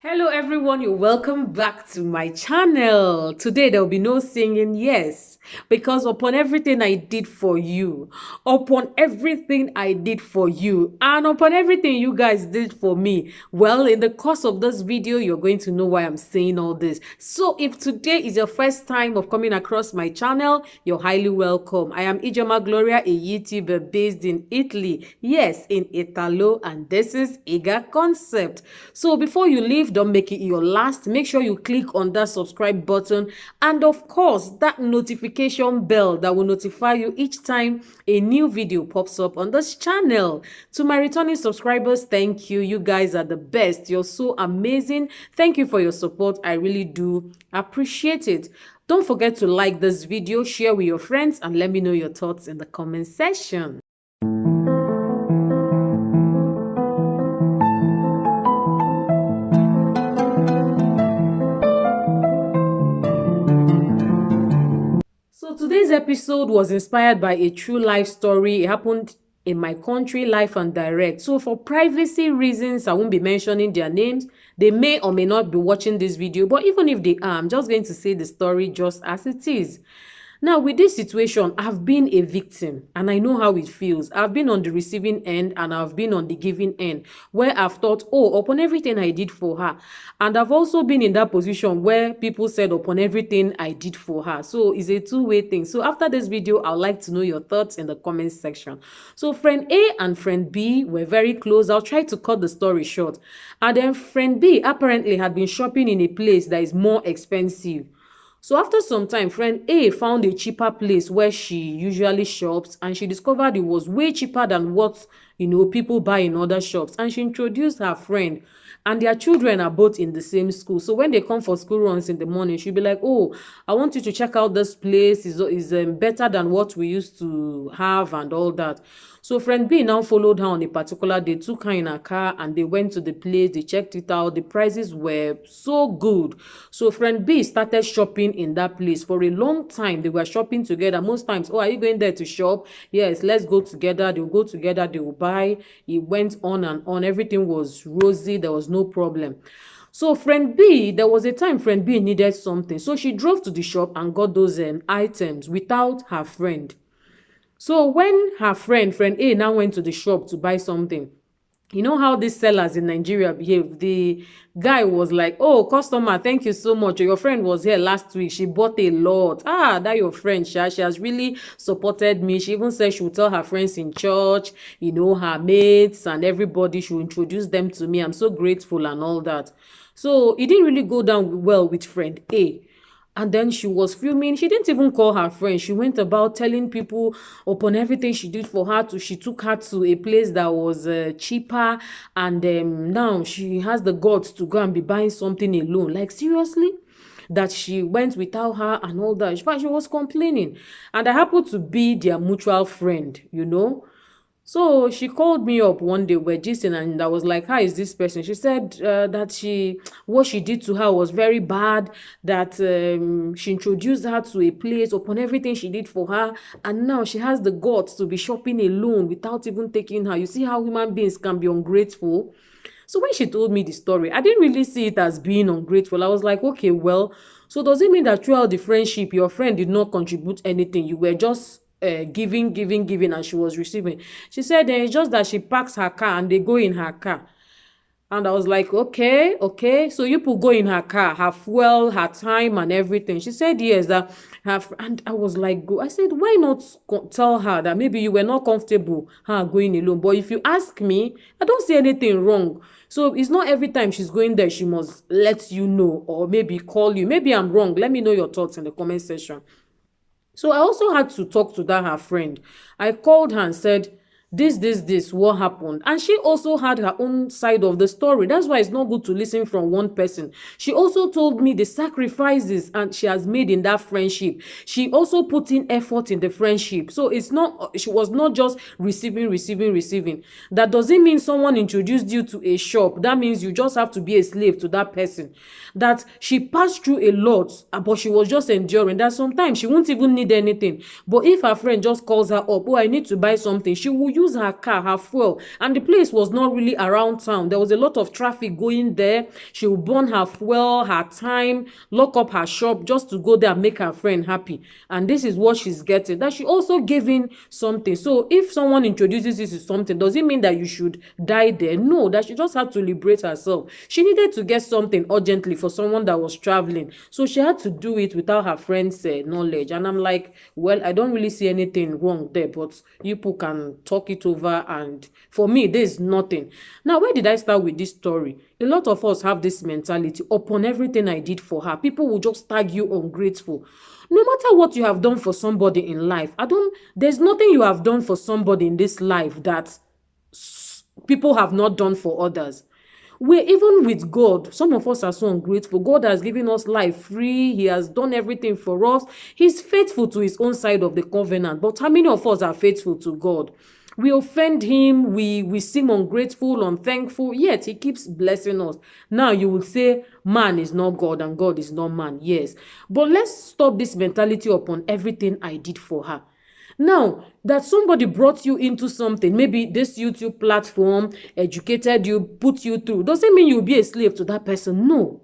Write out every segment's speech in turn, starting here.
Hello everyone, you're welcome back to my channel. Today there will be no singing, yes, because upon everything I did for you, upon everything I did for you, and upon everything you guys did for me, well, in the course of this video, you're going to know why I'm saying all this. So if today is your first time of coming across my channel, you're highly welcome. I am Ijeoma Gloria, a YouTuber based in Italy, yes, in Italo, and this is Iga Concept. So before you leave, don't make it your last. Make sure you click on that subscribe button and of course that notification bell that will notify you each time a new video pops up on this channel. To my returning subscribers, thank you. You guys are the best. You're so amazing. Thank you for your support. I really do appreciate it. Don't forget to like this video, share with your friends, and let me know your thoughts in the comment section. So today's episode was inspired by a true life story. It happened in my country, live and direct. So for privacy reasons, I won't be mentioning their names. They may or may not be watching this video, but even if they are, I'm just going to say the story just as it is. Now, with this situation, I've been a victim and I know how it feels. I've been on the receiving end and I've been on the giving end where I've thought, oh, upon everything I did for her. And I've also been in that position where people said upon everything I did for her. So it's a two-way thing. So after this video, I'd like to know your thoughts in the comment section. So friend A and friend B were very close. I'll try to cut the story short. And then friend B apparently had been shopping in a place that is more expensive. So after some time, friend A found a cheaper place where she usually shops and she discovered it was way cheaper than what, people buy in other shops. And she introduced her friend and their children are both in the same school. So when they come for school runs in the morning, she'll be like, oh, I want you to check out this place. Is better than what we used to have and all that. So friend B now followed her on a particular day, took her in her car and they went to the place, they checked it out. The prices were so good. So friend B started shopping in that place for a long time. They were shopping together. Most times, oh, are you going there to shop? Yes, let's go together. They'll go together, they will buy. It went on and on. Everything was rosy. There was no problem. So friend B, there was a time friend B needed something. So she drove to the shop and got those items without her friend. So when her friend A now went to the shop to buy something, you know how these sellers in Nigeria behave. The guy was like, oh, customer, thank you so much. Your friend was here last week. She bought a lot. Ah, that your friend, she has really supported me. She even said she would tell her friends in church, her mates and everybody. She would introduce them to me. I'm so grateful and all that. So it didn't really go down well with friend A. And then she was filming. She didn't even call her friend. She went about telling people upon everything she did for her. She took her to a place that was cheaper. And now she has the guts to go and be buying something alone. Like, seriously? That she went without her and all that. In fact, she was complaining. And I happened to be their mutual friend, So she called me up one day, we're gisting, and I was like, how is this person? She said that what she did to her was very bad, that she introduced her to a place upon everything she did for her, and now she has the guts to be shopping alone without even taking her. You see how human beings can be ungrateful? So when she told me the story, I didn't really see it as being ungrateful. I was like, okay, well, so does it mean that throughout the friendship, your friend did not contribute anything? You were just giving, and she was receiving. She said it's just that she parks her car and they go in her car. And I was like, okay. So you put go in her car, her fuel, her time and everything. She said, yes, that and I was like, go. I said, why not tell her that maybe you were not comfortable her going alone? But if you ask me, I don't see anything wrong. So it's not every time she's going there, she must let you know or maybe call you. Maybe I'm wrong. Let me know your thoughts in the comment section. So I also had to talk to that her friend. I called her and said, this, what happened? And she also had her own side of the story. That's why it's not good to listen from one person. She also told me the sacrifices and she has made in that friendship. She also put in effort in the friendship. So she was not just receiving. That doesn't mean someone introduced you to a shop. That means you just have to be a slave to that person. That she passed through a lot, but she was just enduring. That sometimes she won't even need anything. But if her friend just calls her up, oh, I need to buy something, she will use her car, her fuel, and the place was not really around town. There was a lot of traffic going there. She will burn her fuel, her time, lock up her shop just to go there and make her friend happy. And this is what she's getting. That she also gave in something. So if someone introduces you to something, does it mean that you should die there? No, that she just had to liberate herself. She needed to get something urgently for someone that was traveling. So she had to do it without her friend's knowledge. And I'm like, well, I don't really see anything wrong there, but you people can talk it over. And for me, there's nothing. Now, where did I start with this story? A lot of us have this mentality. Upon everything I did for her, people will just tag you ungrateful. No matter what you have done for somebody in life, there's nothing you have done for somebody in this life that people have not done for others. Even with God, some of us are so ungrateful. God has given us life free. He has done everything for us. He's faithful to his own side of the covenant. But how many of us are faithful to God? We offend him. We seem ungrateful, unthankful, yet he keeps blessing us. Now you will say man is not God and God is not man. Yes. But let's stop this mentality upon everything I did for her. Now, that somebody brought you into something, maybe this YouTube platform, educated you, put you through, doesn't mean you'll be a slave to that person. No.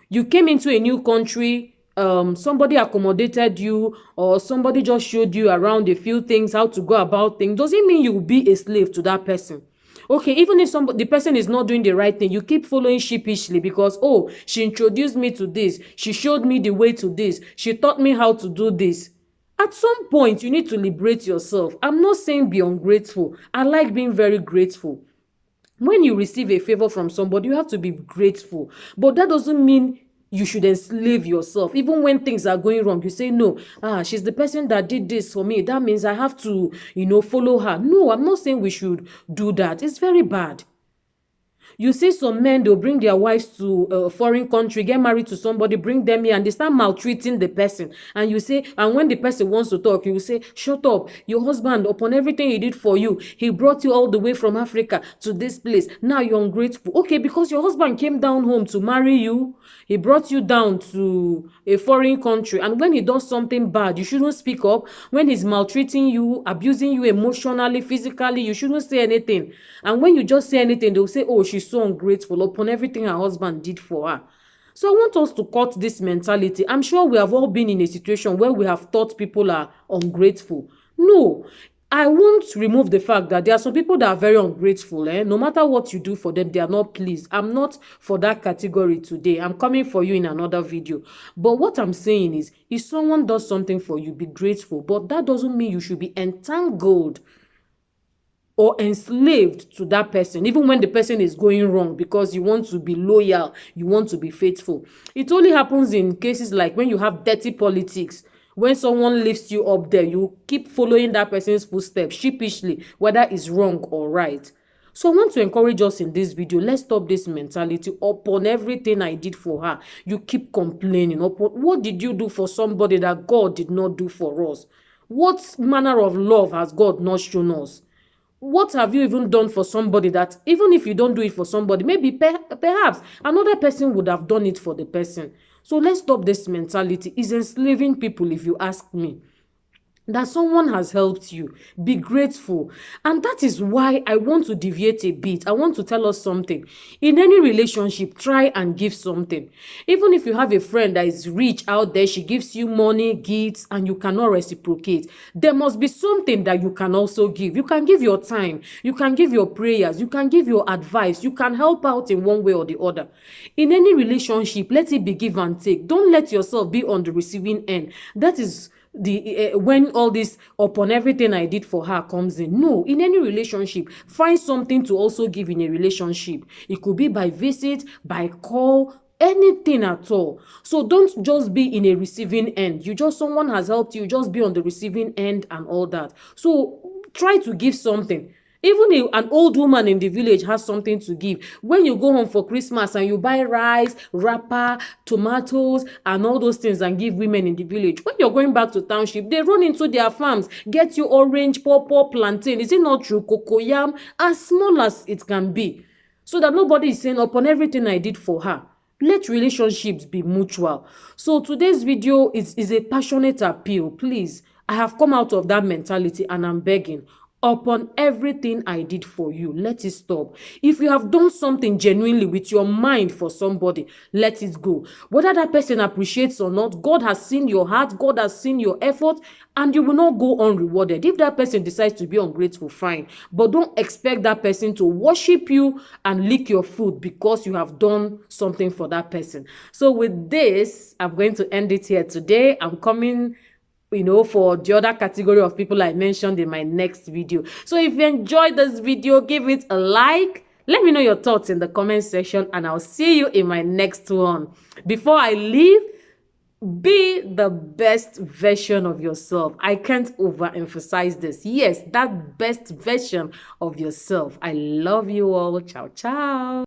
You came into a new country, somebody accommodated you, or somebody just showed you around a few things, how to go about things, doesn't mean you'll be a slave to that person. Okay, even if the person is not doing the right thing, you keep following sheepishly because, oh, she introduced me to this, she showed me the way to this, she taught me how to do this. At some point, you need to liberate yourself. I'm not saying be ungrateful. I like being very grateful. When you receive a favor from somebody, you have to be grateful. But that doesn't mean you should enslave yourself. Even when things are going wrong, you say, no, she's the person that did this for me. That means I have to, follow her. No, I'm not saying we should do that. It's very bad. You see some men, they'll bring their wives to a foreign country, get married to somebody, bring them here, and they start maltreating the person. And you say, and when the person wants to talk, you say, shut up. Your husband, upon everything he did for you, he brought you all the way from Africa to this place. Now you're ungrateful. Okay, because your husband came down home to marry you. He brought you down to a foreign country. And when he does something bad, you shouldn't speak up. When he's maltreating you, abusing you emotionally, physically, you shouldn't say anything. And when you just say anything, they'll say, oh, she's so ungrateful upon everything her husband did for her. So I want us to cut this mentality. I'm sure we have all been in a situation where we have thought people are ungrateful. No, I won't remove the fact that there are some people that are very ungrateful. No matter what you do for them, they are not pleased. I'm not for that category today. I'm coming for you in another video. But what I'm saying is, if someone does something for you, be grateful. But that doesn't mean you should be entangled or enslaved to that person, even when the person is going wrong, because you want to be loyal, you want to be faithful. It only happens in cases like when you have dirty politics. When someone lifts you up there, you keep following that person's footsteps sheepishly, whether it's wrong or right. So I want to encourage us in this video. Let's stop this mentality. Upon everything I did for her, you keep complaining. What did you do for somebody that God did not do for us? What manner of love has God not shown us? What have you even done for somebody that even if you don't do it for somebody, maybe perhaps another person would have done it for the person? So let's stop this mentality. It's enslaving people, if you ask me. That someone has helped you, be grateful. And that is why I want to deviate a bit. I want to tell us something. In any relationship, try and give something. Even if you have a friend that is rich out there, she gives you money, gifts, and you cannot reciprocate, there must be something that you can also give. You can give your time, you can give your prayers, you can give your advice, you can help out in one way or the other. In any relationship, let it be give and take. Don't let yourself be on the receiving end. That is when all this upon everything I did for her comes in. No, in any relationship, find something to also give in a relationship. It could be by visit, by call, anything at all. So don't just be in a receiving end. Someone has helped you, just be on the receiving end and all that. So try to give something. Even an old woman in the village has something to give. When you go home for Christmas and you buy rice, wrapper, tomatoes, and all those things and give women in the village, when you're going back to township, they run into their farms, get you orange, pawpaw, plantain. Is it not true? Cocoyam, as small as it can be. So that nobody is saying upon everything I did for her. Let relationships be mutual. So today's video is a passionate appeal. Please, I have come out of that mentality and I'm begging. upon everything I did for you. Let it stop. If you have done something genuinely with your mind for somebody, let it go. Whether that person appreciates or not, God has seen your heart, God has seen your effort, and you will not go unrewarded. If that person decides to be ungrateful, fine. But don't expect that person to worship you and lick your food because you have done something for that person. So with this, I'm going to end it here today. I'm coming for the other category of people I mentioned in my next video. So if you enjoyed this video, give it a like. Let me know your thoughts in the comment section, and I'll see you in my next one. Before I leave, be the best version of yourself. I can't overemphasize this. Yes, that best version of yourself. I love you all. Ciao, ciao.